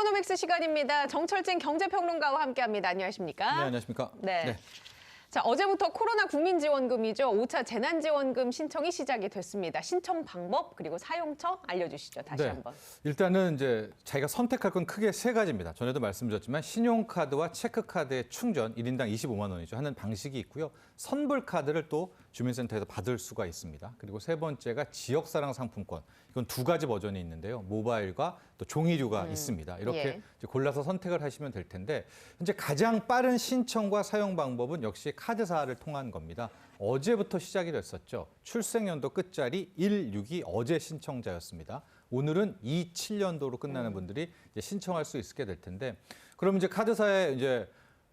이코노믹스 시간입니다. 정철진 경제평론가와 함께합니다. 안녕하십니까? 네, 안녕하십니까? 네. 자, 어제부터 코로나 국민지원금이죠. 5차 재난지원금 신청이 시작이 됐습니다. 신청 방법 그리고 사용처 알려주시죠. 다시 한번. 일단은 이제 자기가 선택할 건 크게 세 가지입니다. 전에도 말씀드렸지만 신용카드와 체크카드의 충전 1인당 25만 원이죠. 하는 방식이 있고요. 선불카드를 또 주민센터에서 받을 수가 있습니다. 그리고 세 번째가 지역사랑 상품권. 이건 두 가지 버전이 있는데요. 모바일과 또 종이류가 있습니다. 이렇게 이제 골라서 선택을 하시면 될 텐데 이제 가장 빠른 신청과 사용 방법은 역시 카드사를 통한 겁니다. 어제부터 시작이 됐었죠. 출생연도 끝자리 162 어제 신청자였습니다. 오늘은 27년도로 끝나는 분들이 이제 신청할 수 있게 될 텐데 그럼 이제 카드사에 이제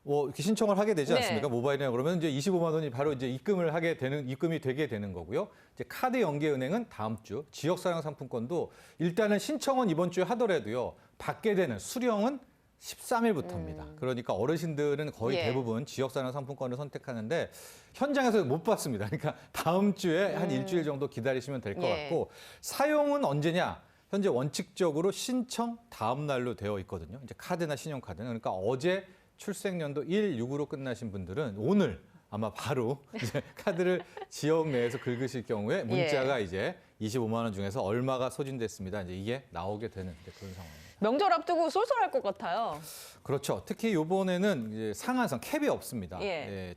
이렇게 신청을 하게 되지 않습니까? 네. 모바일이나 그러면 이제 25만 원이 바로 이제 입금이 되게 되는 거고요. 이제 카드 연계은행은 다음 주, 지역사랑 상품권도 일단은 신청은 이번 주에 하더라도요. 받게 되는 수령은 13일부터입니다. 그러니까 어르신들은 거의 대부분 지역사랑 상품권을 선택하는데 현장에서 못 받습니다. 그러니까 다음 주에 한 일주일 정도 기다리시면 될 것 같고 사용은 언제냐? 현재 원칙적으로 신청 다음 날로 되어 있거든요. 이제 카드나 신용카드는. 그러니까 어제 출생연도 165로 끝나신 분들은 오늘 아마 바로 이제 카드를 지역 내에서 긁으실 경우에 문자가 이제 25만 원 중에서 얼마가 소진됐습니다. 이제 이게 나오게 되는 그런 상황입니다. 명절 앞두고 쏠쏠할 것 같아요. 그렇죠. 특히 이번에는 이제 상한선 캡이 없습니다.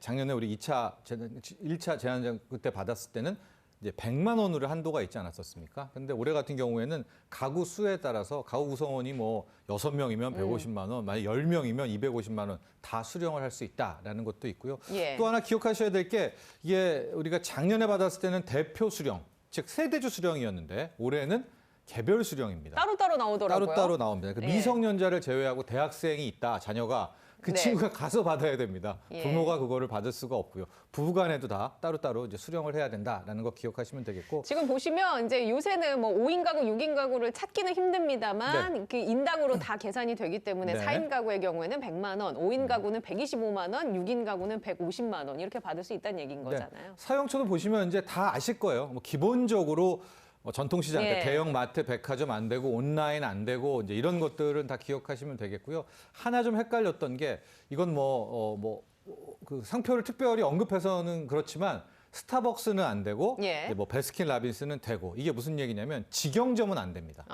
작년에 우리 1차 재난지원금 그때 받았을 때는 이제 100만 원으로 한도가 있지 않았었습니까? 근데 올해 같은 경우에는 가구 수에 따라서 가구 구성원이 뭐 6명이면 150만 원, 만약 10명이면 250만 원 다 수령을 할 수 있다라는 것도 있고요. 또 하나 기억하셔야 될 게 이게 우리가 작년에 받았을 때는 대표 수령, 즉 세대주 수령이었는데 올해는 개별 수령입니다. 따로따로 나오더라고요. 따로따로 나옵니다. 그 미성년자를 제외하고 대학생이 있다, 자녀가 그 친구가 가서 받아야 됩니다. 부모가 그거를 받을 수가 없고요. 부부간에도 다 따로따로 이제 수령을 해야 된다라는 거 기억하시면 되겠고. 지금 보시면 이제 요새는 뭐 5인 가구, 6인 가구를 찾기는 힘듭니다만 그 인당으로 다 계산이 되기 때문에 4인 가구의 경우에는 100만 원, 5인 가구는 125만 원, 6인 가구는 150만 원 이렇게 받을 수 있다는 얘기인 거잖아요. 사용처도 보시면 이제 다 아실 거예요. 뭐 기본적으로 전통시장, 대형 마트, 백화점 안 되고 온라인 안 되고 이제 이런 것들은 다 기억하시면 되겠고요. 하나 좀 헷갈렸던 게 이건 그 상표를 특별히 언급해서는 그렇지만 스타벅스는 안 되고 뭐 베스킨라빈스는 되고 이게 무슨 얘기냐면 직영점은 안 됩니다.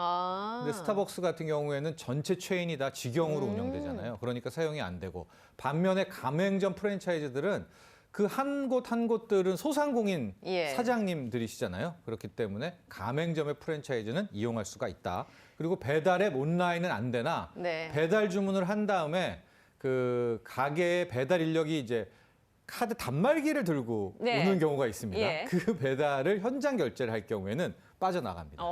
근데 스타벅스 같은 경우에는 전체 체인이 다 직영으로 운영되잖아요. 그러니까 사용이 안 되고 반면에 가맹점 프랜차이즈들은 그 한 곳 한 곳들은 소상공인 사장님들이시잖아요. 그렇기 때문에 가맹점의 프랜차이즈는 이용할 수가 있다. 그리고 배달앱 온라인은 안 되나 배달 주문을 한 다음에 그 가게의 배달 인력이 이제 카드 단말기를 들고 오는 경우가 있습니다. 그 배달을 현장 결제를 할 경우에는 빠져나갑니다.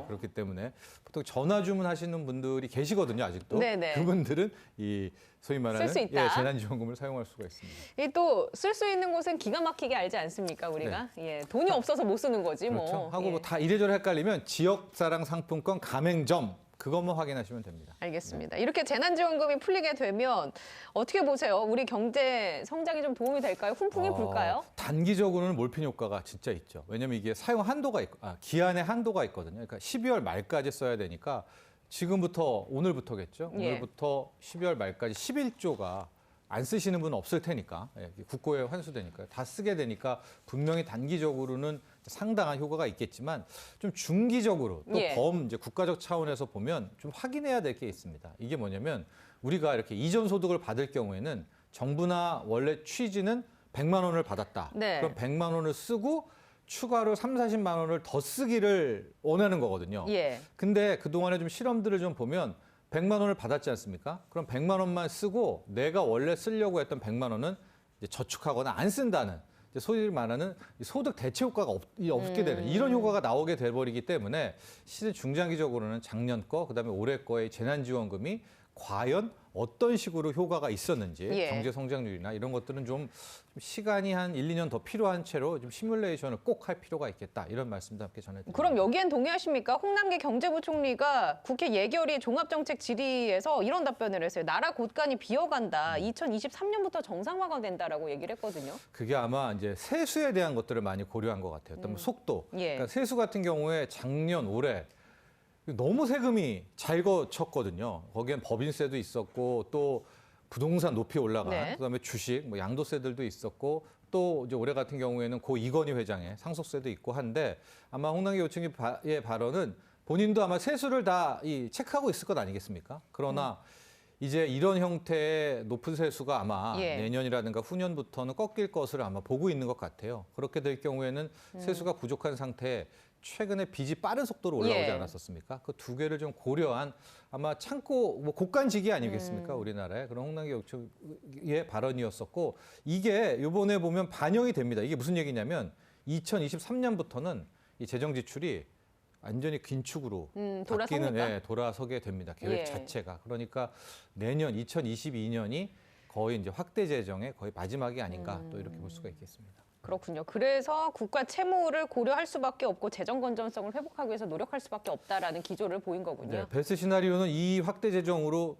그렇기 때문에 보통 전화 주문하시는 분들이 계시거든요, 아직도. 그분들은 이 소위 말하는 재난지원금을 사용할 수가 있습니다. 또 쓸 수 있는 곳은 기가 막히게 알지 않습니까, 우리가? 돈이 없어서 못 쓰는 거지 뭐. 그렇죠. 하고 뭐 다 이래저래 헷갈리면 지역사랑 상품권 가맹점 그것만 확인하시면 됩니다. 알겠습니다. 이렇게 재난지원금이 풀리게 되면 어떻게 보세요? 우리 경제 성장에 좀 도움이 될까요? 훈풍이 불까요? 단기적으로는 몰핀 효과가 진짜 있죠. 왜냐하면 이게 사용 한도가 기한의 한도가 있거든요. 그러니까 12월 말까지 써야 되니까 지금부터 오늘부터겠죠. 오늘부터 12월 말까지 11조가 안 쓰시는 분은 없을 테니까 국고에 환수되니까요. 다 쓰게 되니까 분명히 단기적으로는 상당한 효과가 있겠지만 좀 중기적으로 또 이제 국가적 차원에서 보면 좀 확인해야 될 게 있습니다. 이게 뭐냐면 우리가 이렇게 이전 소득을 받을 경우에는 정부나 원래 취지는 100만 원을 받았다. 그럼 100만 원을 쓰고 추가로 3, 40만 원을 더 쓰기를 원하는 거거든요. 근데 그동안에 좀 실험들을 좀 보면 100만 원을 받았지 않습니까? 그럼 100만 원만 쓰고 내가 원래 쓰려고 했던 100만 원은 이제 저축하거나 안 쓴다는 소위 말하는 소득 대체 효과가 없게 되는 이런 효과가 나오게 돼버리기 때문에 실은 중장기적으로는 작년 거 그다음에 올해 거의 재난지원금이 과연 어떤 식으로 효과가 있었는지 경제 성장률이나 이런 것들은 좀 시간이 한 1, 2년 더 필요한 채로 좀 시뮬레이션을 꼭 할 필요가 있겠다. 이런 말씀도 함께 전해드립니다. 그럼 여기엔 동의하십니까? 홍남기 경제부총리가 국회 예결위 종합정책 질의에서 이런 답변을 했어요. 나라 곳간이 비어간다. 2023년부터 정상화가 된다라고 얘기를 했거든요. 그게 아마 이제 세수에 대한 것들을 많이 고려한 것 같아요. 어떤 속도. 그러니까 세수 같은 경우에 작년, 올해 너무 세금이 잘 거쳤거든요. 거기엔 법인세도 있었고 또 부동산 높이 올라간 네. 그다음에 주식, 뭐 양도세들도 있었고 또 이제 올해 같은 경우에는 고 이건희 회장의 상속세도 있고 한데 아마 홍남기 의총리의 발언은 본인도 아마 세수를 다 체크하고 있을 것 아니겠습니까? 그러나 이제 이런 형태의 높은 세수가 아마 예. 내년이라든가 후년부터는 꺾일 것을 아마 보고 있는 것 같아요. 그렇게 될 경우에는 세수가 부족한 상태에 최근에 빚이 빠른 속도로 올라오지 예. 않았었습니까? 그 두 개를 좀 고려한 아마 참고 뭐 고간지기 아니겠습니까? 우리나라의 그런 홍남기 의총리의 발언이었었고 이게 이번에 보면 반영이 됩니다. 이게 무슨 얘기냐면 2023년부터는 이 재정 지출이 완전히 긴축으로 돌아섭니까? 바뀌는 돌아서게 됩니다. 계획 예. 자체가. 그러니까 내년 2022년이 거의 이제 확대 재정의 거의 마지막이 아닌가 또 이렇게 볼 수가 있겠습니다. 그렇군요. 그래서 국가 채무를 고려할 수밖에 없고 재정 건전성을 회복하기 위해서 노력할 수밖에 없다라는 기조를 보인 거군요. 네, 베스트 시나리오는 이 확대 재정으로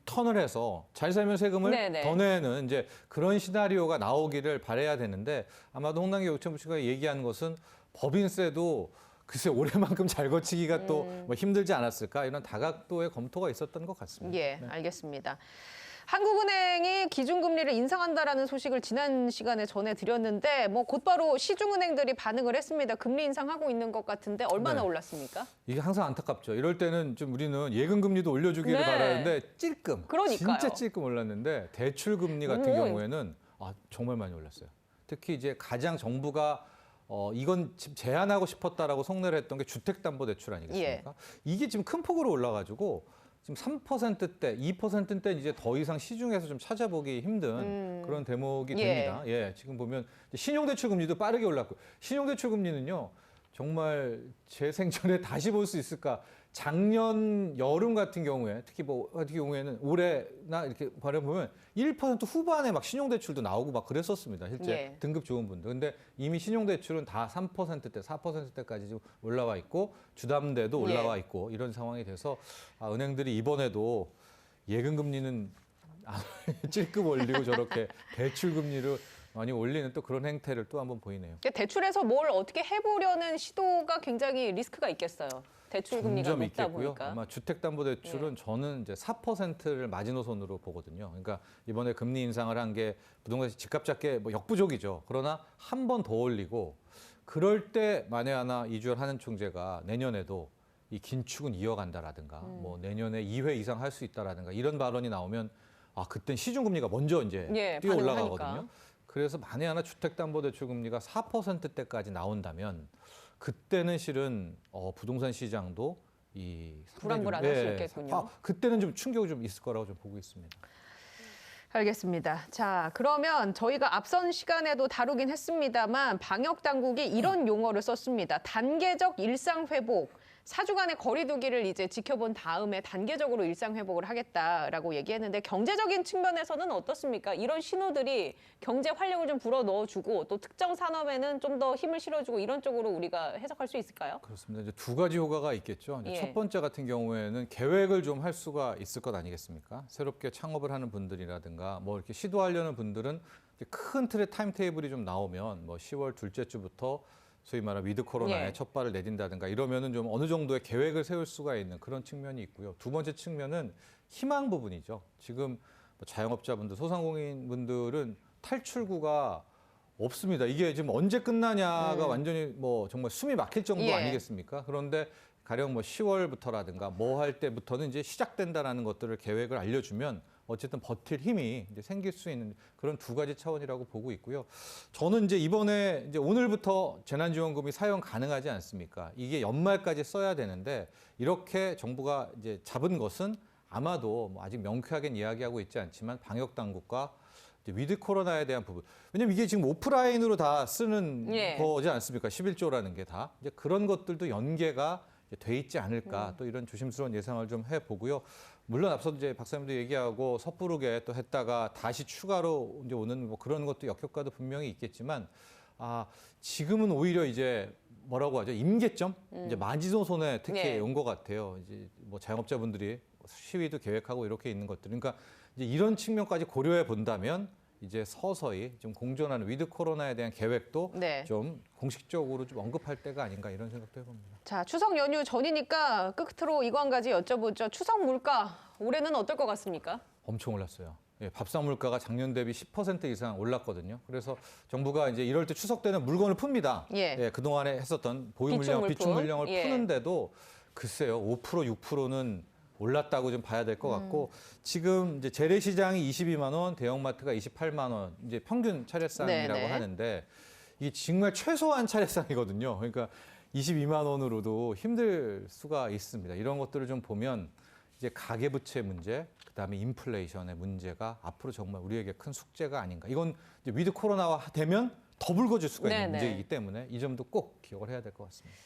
턴을 해서 잘 살면 세금을 네네. 더 내는 이제 그런 시나리오가 나오기를 바라야 되는데 아마도 홍남기 의총리 씨가 얘기한 것은 법인세도 글쎄 올해만큼 잘 거치기가 또 뭐 힘들지 않았을까 이런 다각도의 검토가 있었던 것 같습니다. 예, 알겠습니다. 한국은행이 기준금리를 인상한다라는 소식을 지난 시간에 전해드렸는데 뭐 곧바로 시중은행들이 반응을 했습니다. 금리 인상하고 있는 것 같은데 얼마나 네. 올랐습니까? 이게 항상 안타깝죠. 이럴 때는 좀 우리는 예금 금리도 올려주기를 네. 바라는데 찔끔, 그러니까요. 진짜 찔끔 올랐는데 대출 금리 같은 경우에는 정말 많이 올랐어요. 특히 이제 가장 정부가 이건 지금 제한하고 싶었다라고 속내를 했던 게 주택담보대출 아니겠습니까? 이게 지금 큰 폭으로 올라가지고 지금 3%대, 2%대는 이제 더 이상 시중에서 좀 찾아보기 힘든 그런 대목이 됩니다. 예, 지금 보면 신용대출 금리도 빠르게 올랐고 신용대출 금리는요 정말 제 생전에 다시 볼 수 있을까? 작년 여름 같은 경우에 특히 뭐 같은 경우에는 올해나 이렇게 바라보면 1% 후반에 막 신용대출도 나오고 막 그랬었습니다. 실제 예. 등급 좋은 분들. 근데 이미 신용대출은 다 3%대, 4%대까지 지금 올라와 있고 주담대도 올라와 있고 이런 상황이 돼서 은행들이 이번에도 예금 금리는 찔끔 올리고 저렇게 대출 금리를 많이 올리는 또 그런 행태를 또 한번 보이네요. 대출에서 뭘 어떻게 해보려는 시도가 굉장히 리스크가 있겠어요. 대출 금리가 점점 높다 있겠고요. 보니까. 아마 주택담보대출은 저는 이제 4%를 마지노선으로 보거든요. 그러니까 이번에 금리 인상을 한 게 부동산 집값 잡게 뭐 역부족이죠. 그러나 한 번 더 올리고 그럴 때 만에 하나 이주열 하는 총재가 내년에도 이 긴축은 이어간다라든가 뭐 내년에 2회 이상 할 수 있다라든가 이런 발언이 나오면 그땐 시중금리가 먼저 이제 뛰어 반응을 올라가거든요. 하니까. 그래서 만에 하나 주택담보대출 금리가 4%대까지 나온다면 그때는 실은 부동산 시장도 불안불안할 수 있겠군요. 그때는 좀 충격이 좀 있을 거라고 좀 보고 있습니다. 알겠습니다. 자, 그러면 저희가 앞선 시간에도 다루긴 했습니다만 방역 당국이 이런 용어를 썼습니다. 단계적 일상 회복. 4주간의 거리 두기를 이제 지켜본 다음에 단계적으로 일상 회복을 하겠다라고 얘기했는데 경제적인 측면에서는 어떻습니까? 이런 신호들이 경제 활력을 좀 불어 넣어주고 또 특정 산업에는 좀 더 힘을 실어주고 이런 쪽으로 우리가 해석할 수 있을까요? 그렇습니다. 이제 두 가지 효과가 있겠죠. 이제 예. 첫 번째 같은 경우에는 계획을 좀 할 수가 있을 것 아니겠습니까? 새롭게 창업을 하는 분들이라든가 뭐 이렇게 시도하려는 분들은 이제 큰 틀의 타임 테이블이 좀 나오면 뭐 10월 둘째 주부터 소위 말하는 위드 코로나에 첫 발을 내딘다든가 이러면은 좀 어느 정도의 계획을 세울 수가 있는 그런 측면이 있고요. 두 번째 측면은 희망 부분이죠. 지금 뭐 자영업자분들, 소상공인분들은 탈출구가 없습니다. 이게 지금 언제 끝나냐가 완전히 뭐 정말 숨이 막힐 정도 아니겠습니까? 그런데 가령 뭐 10월부터라든가 뭐 할 때부터는 이제 시작된다라는 것들을 계획을 알려주면 어쨌든 버틸 힘이 이제 생길 수 있는 그런 두 가지 차원이라고 보고 있고요. 저는 이제 이번에 이제 오늘부터 재난지원금이 사용 가능하지 않습니까? 이게 연말까지 써야 되는데 이렇게 정부가 이제 잡은 것은 아마도 뭐 아직 명쾌하게 이야기하고 있지 않지만 방역 당국과 위드 코로나에 대한 부분. 왜냐면 이게 지금 오프라인으로 다 쓰는 거지 않습니까? 11조라는 게 다. 이제 그런 것들도 연계가 돼 있지 않을까 또 이런 조심스러운 예상을 좀 해보고요. 물론 앞서 이제 박사님도 얘기하고 섣부르게 또 했다가 다시 추가로 이제 오는 뭐 그런 것도 역효과도 분명히 있겠지만 지금은 오히려 이제 뭐라고 하죠? 임계점? 이제 마지노선에 특히 온 것 같아요. 이제 뭐 자영업자분들이 시위도 계획하고 이렇게 있는 것들. 그러니까 이제 이런 측면까지 고려해 본다면 이제 서서히 좀 공존하는 위드 코로나에 대한 계획도 네. 좀 공식적으로 좀 언급할 때가 아닌가 이런 생각도 해봅니다. 자, 추석 연휴 전이니까 끝으로 이거 한 가지 여쭤보죠. 추석 물가 올해는 어떨 것 같습니까? 엄청 올랐어요. 예, 밥상 물가가 작년 대비 10% 이상 올랐거든요. 그래서 정부가 이제 이럴 때 추석 때는 물건을 풉니다. 예. 그동안에 했었던 보유 물량, 비축 물량을 예. 푸는데도 글쎄요, 5%, 6%는 올랐다고 좀 봐야 될 것 같고 지금 이제 재래시장이 22만 원, 대형마트가 28만 원, 이제 평균 차례상이라고 네네. 하는데 이게 정말 최소한 차례상이거든요. 그러니까 22만 원으로도 힘들 수가 있습니다. 이런 것들을 좀 보면 이제 가계부채 문제, 그다음에 인플레이션의 문제가 앞으로 정말 우리에게 큰 숙제가 아닌가. 이건 이제 위드 코로나가 되면 더 불거질 수가 있는 네네. 문제이기 때문에 이 점도 꼭 기억을 해야 될 것 같습니다.